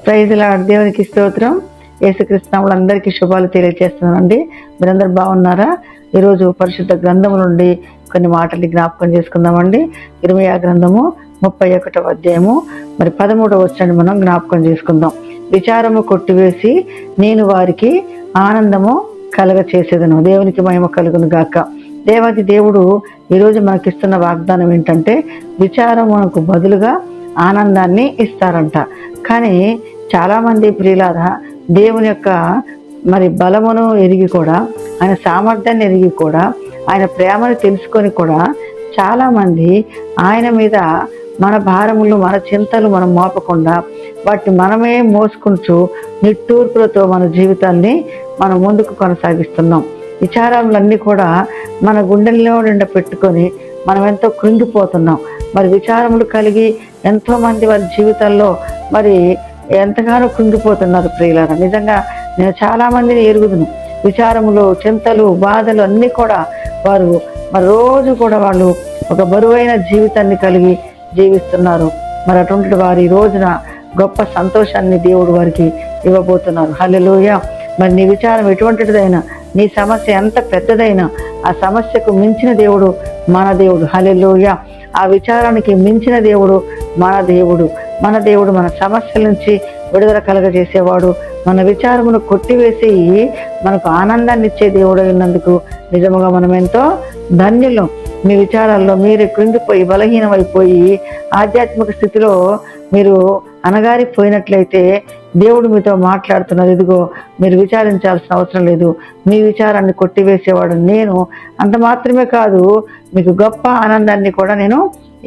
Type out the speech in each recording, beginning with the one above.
Praise lord. దేవునికి స్తోత్రం. యేసుక్రీస్తు నామములో అందరికీ శుభాలు తెలియజేస్తున్నానండి. మీరందరూ బాగున్నారా? ఈరోజు పరిశుద్ధ గ్రంథము నుండి కొన్ని మాటలు జ్ఞాపకం చేసుకుందామండి. ఇర్మీయా గ్రంథము 31వ అధ్యాయము 13వ వచనాన్ని మనం జ్ఞాపకం చేసుకుందాం. విచారము కొట్టివేసి నేను వారికి ఆనందము కలగ చేసేదను. దేవునికి మహిమ కలుగును గాక. దేవాది దేవుడు ఈరోజు మనకిస్తున్న వాగ్దానం ఏంటంటే, విచారమునకు బదులుగా ఆనందాన్ని ఇస్తారంట. కానీ చాలామంది ప్రియులారా, దేవుని యొక్క బలమును ఎరిగి కూడా, ఆయన సామర్థ్యాన్ని ఎరిగి కూడా, ఆయన ప్రేమను తెలుసుకొని కూడా చాలామంది ఆయన మీద మన భారములు, మన చింతలు మనం మోపకుండా వాటిని మనమే మోసుకుంటూ నిట్టూర్పులతో మన జీవితాన్ని మనం ముందుకు కొనసాగిస్తున్నాం. విచారములన్నీ కూడా మన గుండెల్లో నిండా పెట్టుకొని మనం ఎంతో కృంగిపోతున్నాం. విచారములు కలిగి ఎంతోమంది వారి జీవితాల్లో ఎంతగానో కృంగిపోతున్నారు ప్రియులారా. నిజంగా నేను చాలామందిని ఎరుగుదును. విచారములు, చింతలు, బాధలు అన్నీ కూడా వారు రోజు కూడా వాళ్ళు ఒక బరువైన జీవితాన్ని కలిగి జీవిస్తున్నారు. అటువంటి వారి రోజున గొప్ప సంతోషాన్ని దేవుడు వారికి ఇవ్వబోతున్నారు. హల్లెలూయా. నీ విచారం ఎటువంటిదైనా, నీ సమస్య ఎంత పెద్దదైనా, ఆ సమస్యకు మించిన దేవుడు మన దేవుడు. హల్లెలూయా. ఆ విచారానికి మించిన దేవుడు మన దేవుడు. మన దేవుడు మన సమస్యల నుంచి విడుదల కలగజేసేవాడు. మన విచారమును కొట్టివేసి మనకు ఆనందాన్ని ఇచ్చే దేవుడు అయినందుకు నిజముగా మనం ఎంతో ధన్యులం. మీ విచారాల్లో మీరు కృంగిపోయి బలహీనమైపోయి ఆధ్యాత్మిక స్థితిలో మీరు అనగారిపోయినట్లయితే దేవుడు మీతో మాట్లాడుతున్నారు. ఇదిగో, మీరు విచారించాల్సిన అవసరం లేదు, మీ విచారాన్ని కొట్టివేసేవాడు నేను. అంత మాత్రమే కాదు, మీకు గొప్ప ఆనందాన్ని కూడా నేను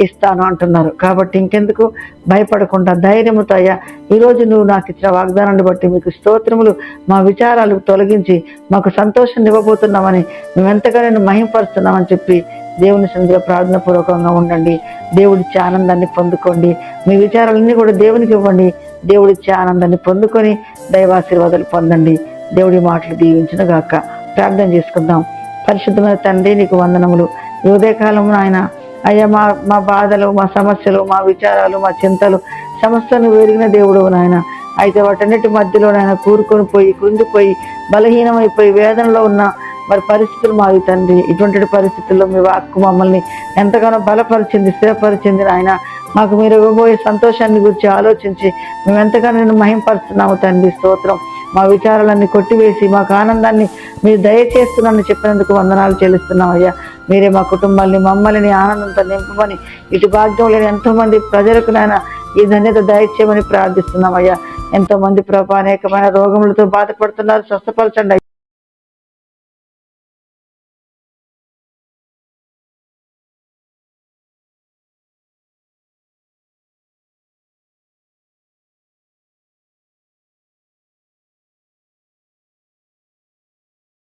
ఇస్తాను అంటున్నారు. కాబట్టి ఇంకెందుకు భయపడకుండా ధైర్యముతో, అయ్యా ఈరోజు నువ్వు నాకు ఇచ్చిన వాగ్దానాన్ని బట్టి మీకు స్తోత్రములు, మా విచారాలు తొలగించి మాకు సంతోషాన్ని ఇవ్వబోతున్నామని, మేము ఎంతగా నేను మహింపరుస్తున్నామని చెప్పి దేవుని సన్నిధిలో ప్రార్థన పూర్వకంగా ఉండండి. దేవుడిచ్చే ఆనందాన్ని పొందుకోండి. మీ విచారాలన్నీ కూడా దేవునికి ఇవ్వండి. దేవుడిచ్చే ఆనందాన్ని పొందుకొని దైవాశీర్వాదాలు పొందండి. దేవుడి మాటలు దీవించును గాక. ప్రార్థన చేసుకుందాం. పరిశుద్ధమైన తండ్రి, నీకు వందనములు. ఈ ఉదయకాలంలో ఆయన అయ్యా మా బాధలు, మా సమస్యలు, మా విచారాలు, మా చింతలు సమస్యను వెరిగిన దేవుడు నాయన. అయితే వాటన్నిటి మధ్యలో నాయన కూరుకొని పోయి, కృంగిపోయి, బలహీనమైపోయి వేదనలో ఉన్న పరిస్థితులు మావి తండ్రి. ఇటువంటి పరిస్థితుల్లో మీ వాక్కు మమ్మల్ని ఎంతగానో బలపరిచింది, స్థిరపరిచింది నాయన. మాకు మీరు ఇవ్వబోయే సంతోషాన్ని గురించి ఆలోచించి మేము ఎంతగానో నేను మహింపరుస్తున్నాము తండ్రి. స్తోత్రం. మా విచారాలన్నీ కొట్టివేసి మాకు ఆనందాన్ని మీరు దయచేస్తున్నానని చెప్పినందుకు వందనాలు చెల్లిస్తున్నాం అయ్యా. మీరే మా కుటుంబాన్ని, మమ్మల్ని ఆనందంతో నింపమని, ఇటు భాగ్యం లేని ఎంతోమంది ప్రజలకు నాయన ఈ ధన్యత దయచేయమని ప్రార్థిస్తున్నాం అయ్యా. ఎంతోమంది ప్రభా అనేకమైన రోగములతో బాధపడుతున్నారు, స్వస్థపరచండి.